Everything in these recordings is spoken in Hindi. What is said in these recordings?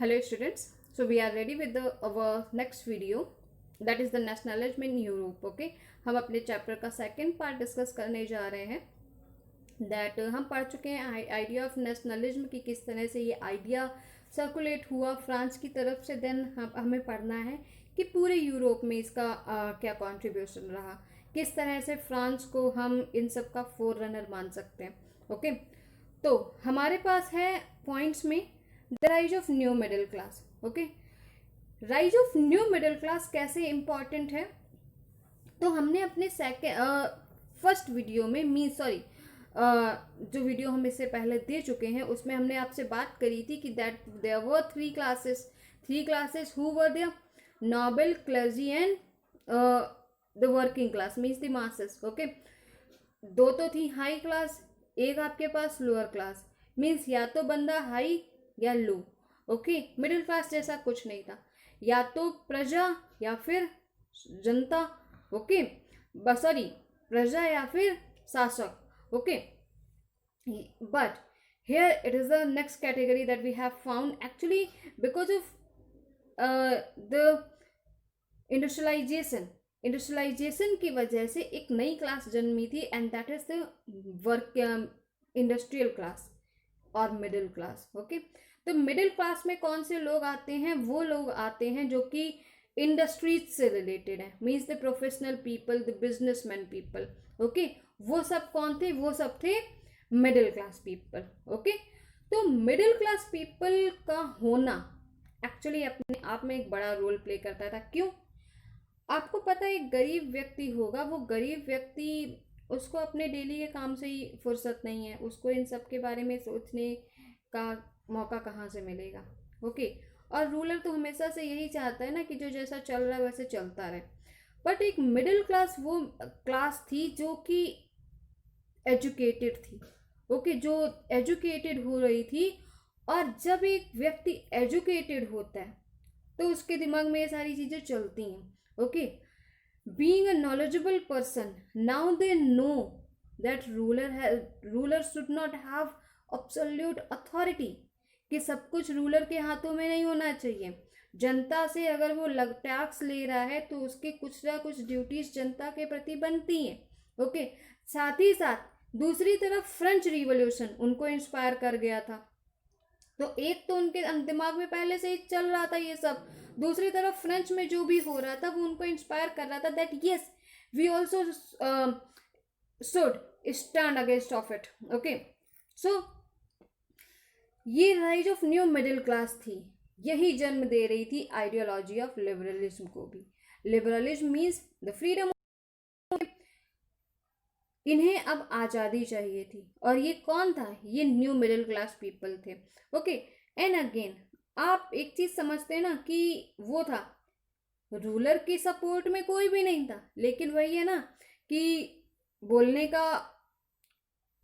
Hello students, so we are ready with our next video, that is the nationalism in Europe. Okay, हम अपने चैप्टर का सेकंड पार्ट डिस्कस करने जा रहे हैं. दैट हम पढ़ चुके हैं आइडिया ऑफ नेशनलिज्म की किस तरह से ये आइडिया सर्कुलेट हुआ फ्रांस की तरफ से. देन हमें पढ़ना है कि पूरे यूरोप में इसका क्या कंट्रीब्यूशन रहा, किस तरह से फ्रांस को हम इन सब का फोर रनर मान सकते हैं. ओके, तो हमारे पास है पॉइंट्स में the rise of new middle class. Okay, rise of new middle class कैसे इंपॉर्टेंट है, तो हमने अपने फर्स्ट वीडियो में जो वीडियो हम इससे पहले दे चुके हैं उसमें हमने आपसे बात करी थी कि that there were three classes who were there, noble, clergy and the working class means the masses. Okay, दो तो थी हाई क्लास, एक आपके पास लोअर क्लास, मीन्स या तो बंदा हाई या लो. ओके, मिडिल क्लास जैसा कुछ नहीं था, या तो प्रजा या फिर जनता. ओके, सॉरी, प्रजा या फिर शासक. Okay, but here it is the next category that we have found actually because of the industrialisation की वजह से एक नई क्लास जन्मी थी, and that is the work industrial class और मिडिल क्लास. ओके, तो मिडिल क्लास में कौन से लोग आते हैं, वो लोग आते हैं जो कि इंडस्ट्रीज से रिलेटेड है, means the professional people, the businessman people. Okay, वो सब कौन थे, वो सब थे मिडिल क्लास पीपल. ओके, तो मिडिल क्लास पीपल का होना एक्चुअली अपने आप में एक बड़ा रोल प्ले करता था. क्यों? आपको पता है, एक गरीब व्यक्ति होगा, वो गरीब व्यक्ति, उसको अपने डेली के काम से ही फुर्सत नहीं है, उसको इन सब के बारे में सोचने का मौका कहाँ से मिलेगा. ओके, और रूलर तो हमेशा से यही चाहता है ना कि जो जैसा चल रहा है वैसे चलता रहे. बट एक मिडिल क्लास वो क्लास थी जो कि एजुकेटेड थी. ओके, जो एजुकेटेड हो रही थी, और जब एक व्यक्ति एजुकेटेड होता है तो उसके दिमाग में ये सारी चीज़ें चलती हैं. Okay, being a knowledgeable person, now they know that ruler should not have absolute authority, कि सब कुछ रूलर के हाथों में नहीं होना चाहिए. जनता से अगर वो टैक्स ले रहा है तो उसके कुछ ना कुछ ड्यूटीज जनता के प्रति बनती हैं. ओके, साथ ही साथ दूसरी तरफ फ्रेंच रिवॉल्यूशन उनको इंस्पायर कर गया था, तो एक तो उनके दिमाग में पहले से ही चल रहा था ये सब, दूसरी तरफ फ्रेंच में जो भी हो रहा था वो उनको इंस्पायर कर रहा था that yes we also should stand against of it. Okay, so ये rise of new middle class थी, यही जन्म दे रही थी आइडियोलॉजी ऑफ लिबरलिज्म को भी. Liberalism means the freedom. इन्हें अब आज़ादी चाहिए थी, और ये कौन था, ये न्यू मिडिल क्लास पीपल थे. ओके, एंड अगेन आप एक चीज़ समझते हैं ना कि वो था, रूलर की सपोर्ट में कोई भी नहीं था, लेकिन वही है ना कि बोलने का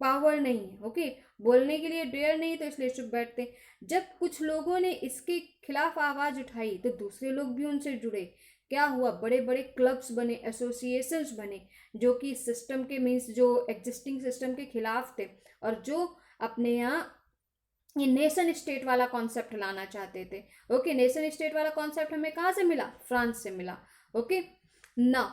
पावर नहीं है. ओके, बोलने के लिए डेयर नहीं, तो इसलिए चुप बैठते. जब कुछ लोगों ने इसके खिलाफ आवाज़ उठाई तो दूसरे लोग भी उनसे जुड़े. क्या हुआ, बड़े बड़े क्लब्स बने, एसोसिएशंस बने, जो कि सिस्टम के मीन्स जो एग्जिस्टिंग सिस्टम के खिलाफ थे, और जो अपने यहाँ ये नेशन स्टेट वाला कॉन्सेप्ट लाना चाहते थे. ओके, नेशन स्टेट वाला कॉन्सेप्ट हमें कहाँ से मिला, फ्रांस से मिला. Okay, now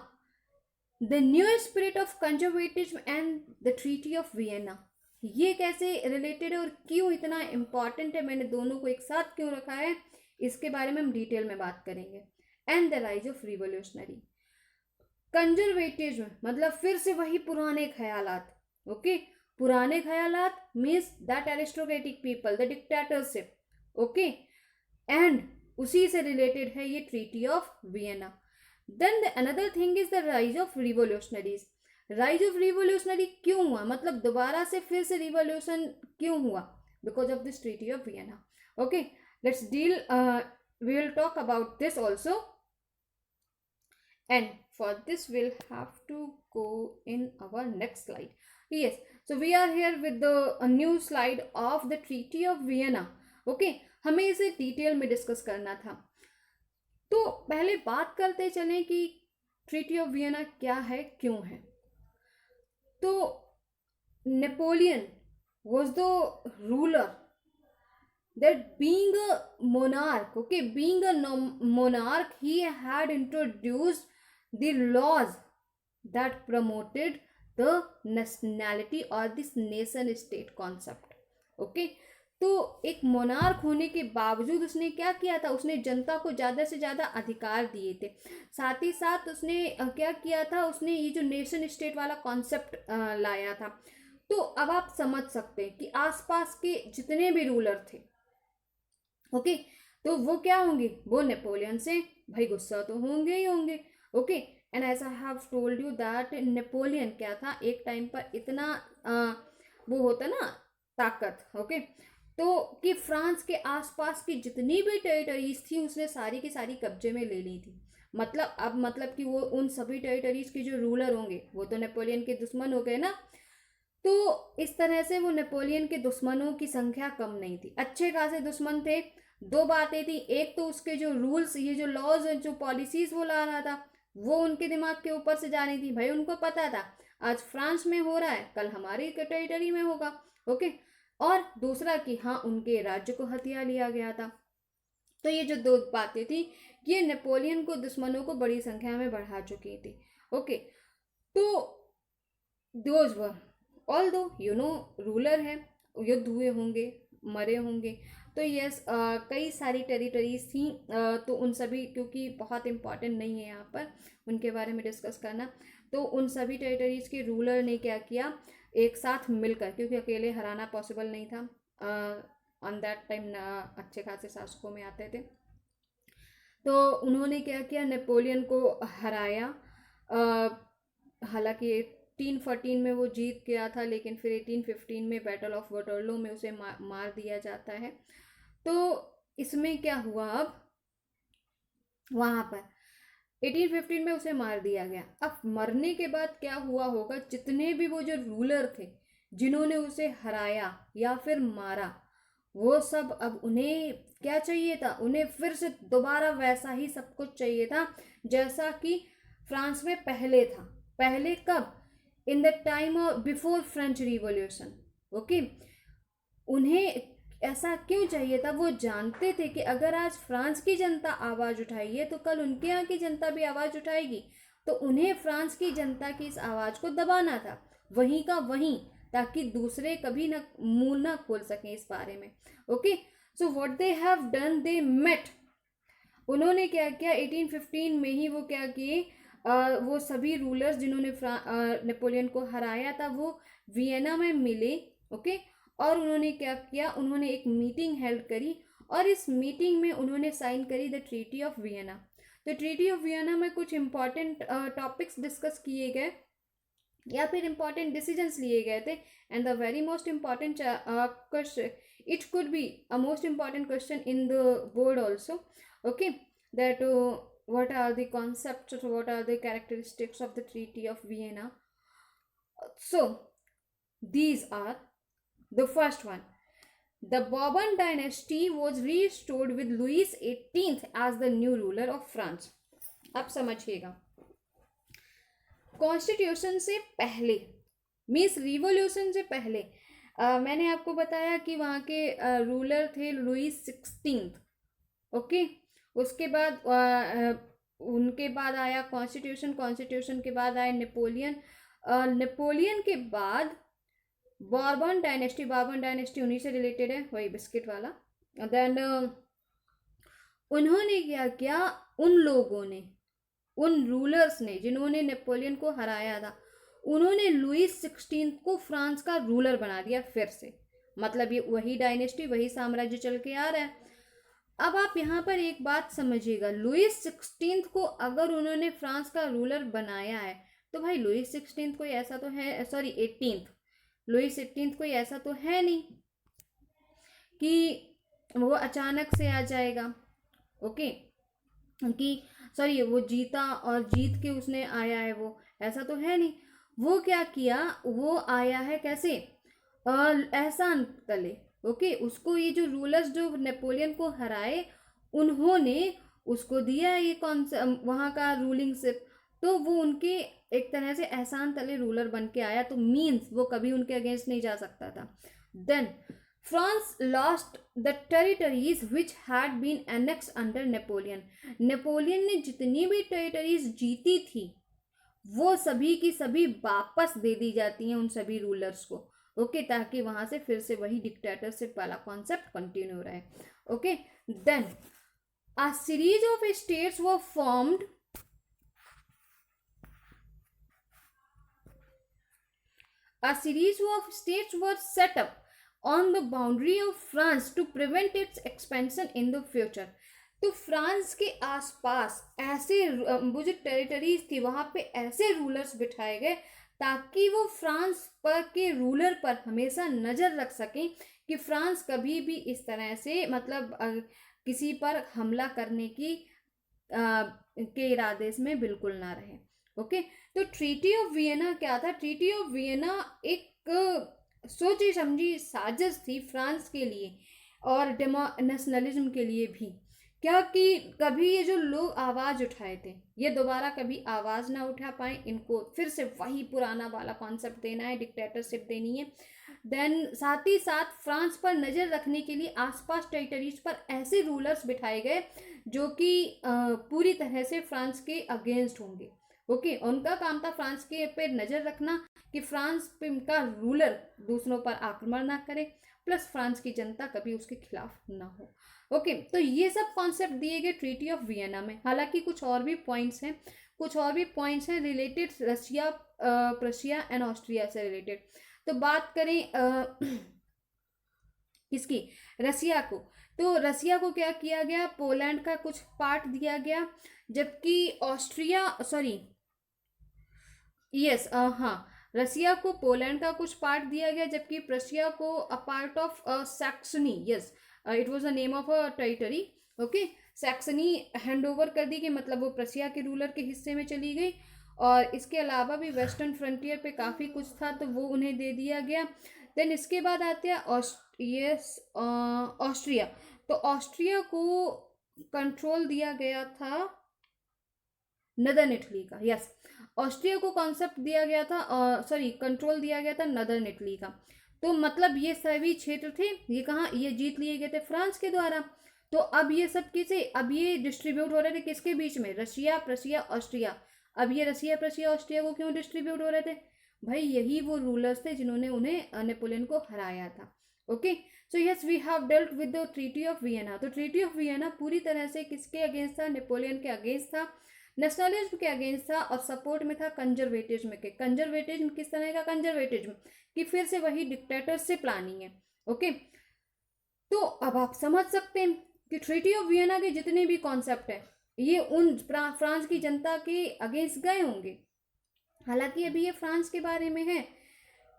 the new spirit of conservatism and the treaty of Vienna, ये कैसे रिलेटेड है और क्यों इतना इम्पॉर्टेंट है, मैंने दोनों को एक साथ क्यों रखा है, इसके बारे में हम डिटेल में बात करेंगे. And the rise of revolutionary conservatism, मतलब फिर से वही पुराने ख्यालात. ओके, पुराने ख्यालात means that aristocratic people, the dictatorship. Okay, and उसी से रिलेटेड है ये treaty of Vienna. Then the another thing is the rise of revolutionaries. Rise of revolutionary क्यों हुआ, मतलब दोबारा से फिर से रिवोल्यूशन क्यों हुआ, because of this treaty of Vienna. Okay, let's deal, we will talk about this also, and for this we'll have to go in our next slide. Yes, so we are here with the a new slide of the Treaty of Vienna. Okay, हमें इसे डिटेल में डिस्कस करना था, तो पहले बात करते चलें कि ट्रीटी ऑफ वियना क्या है, क्यों है. तो Napoleon was the ruler that being a monarch, okay, being a monarch, he had introduced the laws that promoted the nationality or this nation state concept, okay। तो एक मोनार्क होने के बावजूद उसने क्या किया था, उसने जनता को ज़्यादा से ज़्यादा अधिकार दिए थे। साथ ही साथ उसने क्या किया था, उसने ये जो नेशन स्टेट वाला कॉन्सेप्ट लाया था। तो अब आप समझ सकते हैं कि आसपास के जितने भी रूलर थे, ओके, तो वो क्या होंगे, वो नेपोलियन से भाई गुस्सा तो होंगे ही होंगे, okay. And as I have told you that Napoleon क्या था, एक टाइम पर इतना वो होता ना ताकत, ओके, तो कि फ्रांस के आसपास की जितनी भी टेरिटरीज थी उसने सारी की सारी कब्जे में ले ली थी। मतलब अब मतलब कि वो उन सभी टेरिटरीज के जो रूलर होंगे वो तो नेपोलियन के दुश्मन हो गए ना। तो इस तरह से वो नेपोलियन के दुश्मनों की संख्या कम नहीं थी, अच्छे खासे दुश्मन थे। दो बातें थी, एक तो उसके जो रूल्स, ये जो लॉज, जो पॉलिसीज वो ला रहा था, वो उनके दिमाग के ऊपर से जा रही थी। भाई उनको पता था आज फ्रांस में हो रहा है, कल हमारी टेरिटरी में होगा, ओके। और दूसरा कि हाँ, उनके राज्य को हथिया लिया गया था। तो ये जो दो बातें थी, ये नेपोलियन को दुश्मनों को बड़ी संख्या में बढ़ा चुकी थी, ओके। तो दोज वर, ऑल दो रूलर है, युद्ध हुए होंगे, मरे होंगे, तो यस कई सारी टेरिटरीज थी। तो उन सभी, क्योंकि बहुत इम्पॉर्टेंट नहीं है यहाँ पर उनके बारे में डिस्कस करना, तो उन सभी टेरिटरीज के रूलर ने क्या किया, एक साथ मिलकर, क्योंकि अकेले हराना पॉसिबल नहीं था, ऑन दैट टाइम अच्छे खासे शासकों में आते थे, तो उन्होंने क्या किया, नेपोलियन को हराया। हालांकि 1814 में वो जीत गया था, लेकिन फिर 1815 में बैटल ऑफ वाटरलू में उसे मार दिया जाता है। तो इसमें क्या हुआ, अब वहाँ पर 1815 में उसे मार दिया गया। अब मरने के बाद क्या हुआ होगा, जितने भी वो जो रूलर थे जिन्होंने उसे हराया या फिर मारा, वो सब अब उन्हें क्या चाहिए था, उन्हें फिर से दोबारा वैसा ही सब कुछ चाहिए था जैसा कि फ्रांस में पहले था। पहले कब, in the time of before French revolution, okay. उन्हें ऐसा क्यों चाहिए था, वो जानते थे कि अगर आज फ्रांस की जनता आवाज़ उठाई है तो कल उनके यहाँ की जनता भी आवाज़ उठाएगी, तो उन्हें फ्रांस की जनता की इस आवाज़ को दबाना था, वहीं का वहीं, ताकि दूसरे कभी ना मुंह ना खोल सकें इस बारे में, okay. So what they have done, they met, उन्होंने क्या किया 1815 में ही, वो क्या किए, वो सभी रूलर्स जिन्होंने नेपोलियन को हराया था वो वियना में मिले, ओके। और उन्होंने क्या किया, उन्होंने एक मीटिंग हेल्ड करी, और इस मीटिंग में उन्होंने साइन करी द ट्रीटी ऑफ वियना। तो ट्रीटी ऑफ वियना में कुछ इंपॉर्टेंट टॉपिक्स डिस्कस किए गए या फिर इंपॉर्टेंट डिसीजंस लिए गए थे। And the very most important question, it could be a most important question in the board also, okay, that what are the concepts, what are the characteristics of the treaty of Vienna. So these are, the first one, the Bourbon dynasty was restored with Louis XVIII as the new ruler of France। अब समझिएगा, कॉन्स्टिट्यूशन से पहले मीन्स रिवॉल्यूशन से पहले मैंने आपको बताया कि वहाँ के रूलर थे लुईस 16, ओके। उसके बाद उनके बाद आया कॉन्स्टिट्यूशन, कॉन्स्टिट्यूशन के बाद आया नेपोलियन, नेपोलियन के बाद बॉर्बन डायनेस्टी, बॉर्बन डायनेस्टी उन्हीं से रिलेटेड है, वही बिस्किट वाला। देन उन्होंने क्या किया, उन लोगों ने, उन रूलर्स ने जिन्होंने नेपोलियन को हराया था, उन्होंने लुईस 16 को फ्रांस का रूलर बना दिया फिर से। मतलब ये वही डायनेस्टी, वही साम्राज्य चल के आ रहा है। अब आप यहाँ पर एक बात समझिएगा, लुईस 16 को अगर उन्होंने फ्रांस का रूलर बनाया है तो भाई लुईस 16 कोई ऐसा तो है, सॉरी 18, लुईस 18 कोई ऐसा तो है नहीं कि वो अचानक से आ जाएगा, ओके, कि सॉरी वो जीता और जीत के उसने आया है, वो ऐसा तो है नहीं। वो क्या किया, वो आया है कैसे, एहसान तले, ओके। उसको ये जो रूलर्स जो नेपोलियन को हराए, उन्होंने उसको दिया ये कौन सा वहाँ का रूलिंग शिप, तो वो उनके एक तरह से एहसान तले रूलर बन के आया, तो मीन्स वो कभी उनके अगेंस्ट नहीं जा सकता था। Then France lost the territories which had been annex under Napoleon. Napoleon ने जितनी भी टेरिटरीज जीती थी वो सभी की सभी वापस दे दी जाती हैं उन सभी रूलर्स को, ओके, ताकि वहां से फिर से वही डिक्टेटरशिप वाला कॉन्सेप्ट कंटिन्यू रहे, okay. Then a series of states were formed a series of states were set up on the boundary of France to prevent its expansion in the future। तो फ्रांस के आसपास ऐसे वो जो टेरिटरीज थी वहां पे ऐसे रूलर्स बिठाए गए ताकि वो फ्रांस पर के रूलर पर हमेशा नजर रख सकें कि फ्रांस कभी भी इस तरह से मतलब किसी पर हमला करने की के इरादे में बिल्कुल ना रहे, ओके। तो ट्रीटी ऑफ वियना क्या था? ट्रीटी ऑफ वियना एक सोची समझी साजिश थी फ्रांस के लिए और नेशनलिज्म के लिए भी। क्या कि कभी ये जो लोग आवाज़ उठाए थे ये दोबारा कभी आवाज़ ना उठा पाए, इनको फिर से वही पुराना वाला कॉन्सेप्ट देना है, डिक्टेटरशिप देनी है। देन साथ ही साथ फ्रांस पर नज़र रखने के लिए आसपास टेरिटरीज पर ऐसे रूलर्स बिठाए गए जो कि पूरी तरह से फ्रांस के अगेंस्ट होंगे, ओके। उनका काम था फ्रांस के पे नज़र रखना कि फ्रांस पे का रूलर दूसरों पर आक्रमण ना करे, प्लस फ्रांस की जनता कभी उसके खिलाफ ना हो, ओके। तो ये सब कॉन्सेप्ट दिए गए ट्रीटी ऑफ वियना में। हालांकि कुछ और भी पॉइंट्स हैं related Russia, Prussia and Austria से रिलेटेड। तो बात करें किसकी? रसिया को। तो रसिया को क्या किया गया? पोलैंड का कुछ पार्ट दिया गया, जबकि ऑस्ट्रिया हाँ, रसिया को पोलैंड का कुछ पार्ट दिया गया, जबकि प्रशिया को a part of Saxony, yes, it was the name of a territory, okay. Saxony hand over कर दी गई, मतलब वो प्रशिया के रूलर के हिस्से में चली गई। और इसके अलावा भी वेस्टर्न फ्रंटियर पे काफ़ी कुछ था तो वो उन्हें दे दिया गया। देन इसके बाद आते हैं ऑस्ट्रिया। तो ऑस्ट्रिया को कंट्रोल दिया गया था नदर्न इटली का, यस। ऑस्ट्रिया को कॉन्सेप्ट दिया गया था, कंट्रोल दिया गया था नदर्न इटली का। तो मतलब ये सभी क्षेत्र थे, ये कहाँ, ये जीत लिए गए थे फ्रांस के द्वारा। तो अब ये सब किसे, अब ये डिस्ट्रीब्यूट हो रहे थे किसके बीच में? Russia, Prussia, Austria. अब ये रशिया, प्रशिया, ऑस्ट्रिया को क्यों डिस्ट्रीब्यूट हो रहे थे? भाई यही वो रूलर्स थे जिन्होंने उन्हें नेपोलियन को हराया था, okay. So yes, we have dealt with the treaty of Vienna. तो ट्रीटी ऑफ वियना पूरी तरह से किसके अगेंस्ट था? नेपोलियन के अगेंस्ट था, नेशनलिज्म के अगेंस्ट था, और सपोर्ट में था कंजर्वेटिज्म के। कंजर्वेटिज्म किस तरह का कंजर्वेटिज्म? कि फिर से वही डिक्टेटरशिप लानी है, ओके। तो अब आप समझ सकते हैं कि ट्रीटी ऑफ वियना के जितने भी कॉन्सेप्ट है ये उन फ्रांस की जनता के अगेंस्ट गए होंगे। हालांकि अभी ये फ्रांस के बारे में है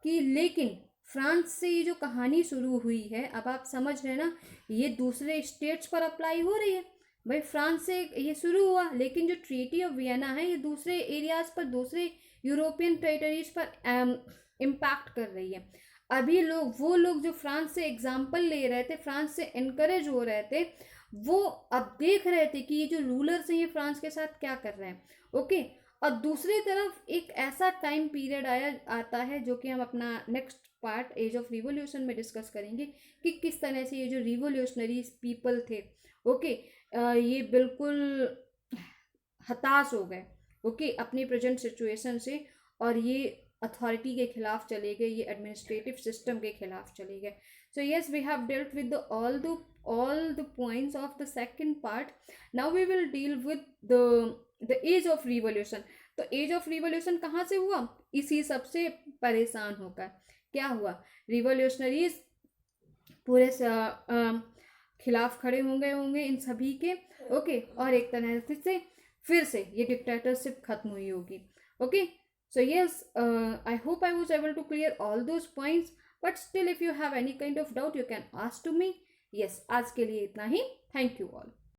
कि, लेकिन फ्रांस से ये जो कहानी शुरू हुई है, अब आप समझ रहे हैं ना, ये दूसरे स्टेट्स पर अप्लाई हो रही है। भाई फ्रांस से ये शुरू हुआ, लेकिन जो ट्रीटी ऑफ वियना है ये दूसरे एरियाज पर, दूसरे यूरोपियन टेरिटरीज पर इम्पैक्ट कर रही है। अभी वो लोग जो फ्रांस से एग्जाम्पल ले रहे थे, फ्रांस से इनकरेज हो रहे थे, वो अब देख रहे थे कि ये जो रूलर्स हैं ये फ्रांस के साथ क्या कर रहे हैं, ओके। और दूसरी तरफ एक ऐसा टाइम पीरियड आता है जो कि हम अपना next part age of revolution में डिस्कस करेंगे कि किस तरह से ये जो रिवोल्यूशनरी पीपल थे, ओके, ये बिल्कुल हताश हो गए, ओके, अपनी प्रेजेंट सिचुएशन से, और ये अथॉरिटी के खिलाफ चले गए, ये एडमिनिस्ट्रेटिव सिस्टम के खिलाफ चले गए। So yes, we have dealt with all the points of the second part. Now we will deal with the age of revolution. तो एज ऑफ रिवोल्यूशन कहाँ से हुआ? इसी सबसे परेशान होकर क्या हुआ? रिवोल्यूशनरीज पूरे खिलाफ खड़े होंगे इन सभी के, ओके। और एक तरह से फिर से ये डिक्टेटरशिप खत्म हुई होगी, okay. So yes, I hope I was able to clear all those points, but still if you have any kind of doubt you can ask to me. Yes, आज के लिए इतना ही। Thank you all.